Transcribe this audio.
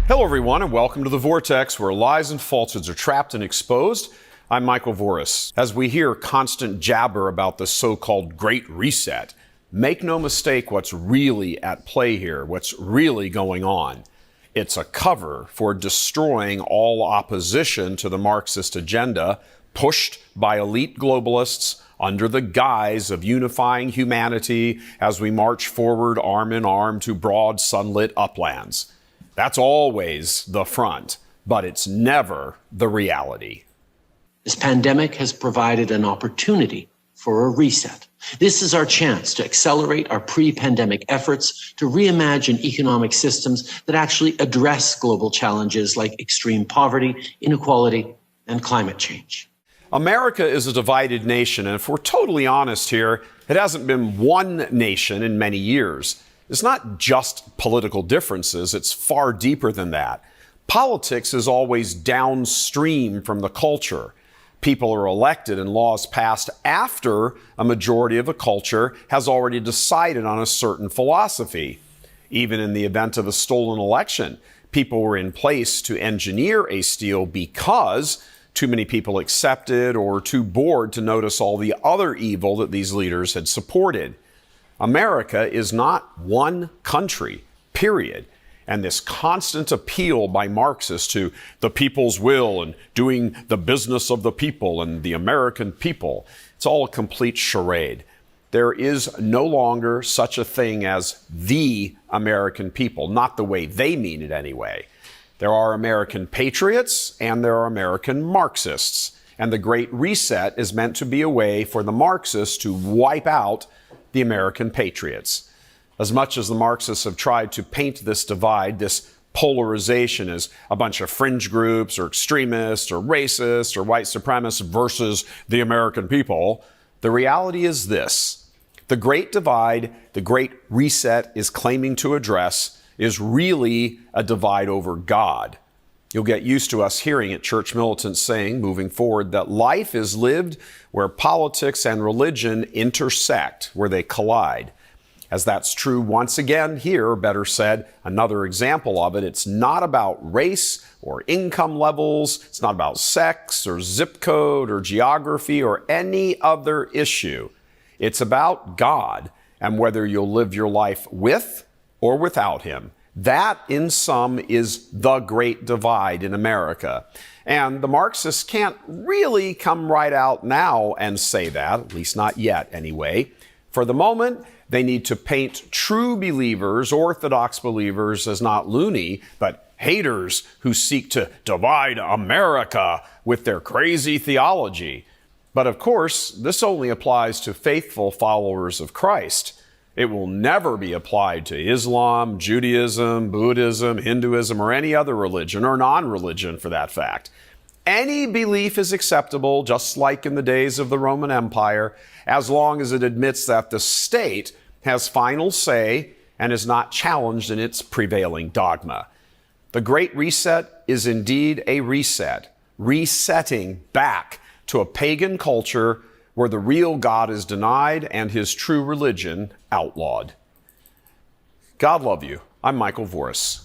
Hello, everyone, and welcome to the Vortex, where lies and falsehoods are trapped and exposed. I'm Michael Voris. As we hear constant jabber about the so-called Great Reset, make no mistake what's really at play here, what's really going on. It's a cover for destroying all opposition to the Marxist agenda pushed by elite globalists under the guise of unifying humanity as we march forward arm in arm to broad sunlit uplands. That's always the front, but it's never the reality. This pandemic has provided an opportunity for a reset. This is our chance to accelerate our pre-pandemic efforts to reimagine economic systems that actually address global challenges like extreme poverty, inequality, and climate change. America is a divided nation, and if we're totally honest here, it hasn't been one nation in many years. It's not just political differences, it's far deeper than that. Politics is always downstream from the culture. People are elected and laws passed after a majority of a culture has already decided on a certain philosophy. Even in the event of a stolen election, people were in place to engineer a steal because too many people accepted or too bored to notice all the other evil that these leaders had supported. America is not one country, period. And this constant appeal by Marxists to the people's will and doing the business of the people and the American people, it's all a complete charade. There is no longer such a thing as the American people, not the way they mean it anyway. There are American patriots and there are American Marxists. And the Great Reset is meant to be a way for the Marxists to wipe out the American patriots. As much as the Marxists have tried to paint this divide, this polarization as a bunch of fringe groups or extremists or racists or white supremacists versus the American people, the reality is this. The Great Divide, the Great Reset is claiming to address is really a divide over God. You'll get used to us hearing it, church militants saying, moving forward, that life is lived where politics and religion intersect, where they collide. As that's true once again here, better said, another example of it, it's not about race or income levels, it's not about sex or zip code or geography or any other issue. It's about God and whether you'll live your life with or without Him. That, in sum, is the great divide in America. And the Marxists can't really come right out now and say that, at least not yet anyway. For the moment, they need to paint true believers, orthodox believers, as not loony, but haters who seek to divide America with their crazy theology. But of course, this only applies to faithful followers of Christ. It will never be applied to Islam, Judaism, Buddhism, Hinduism, or any other religion, or non-religion for that fact. Any belief is acceptable, just like in the days of the Roman Empire, as long as it admits that the state has final say and is not challenged in its prevailing dogma. The Great Reset is indeed a reset, resetting back to a pagan culture where the real God is denied and His true religion outlawed. God love you. I'm Michael Voris.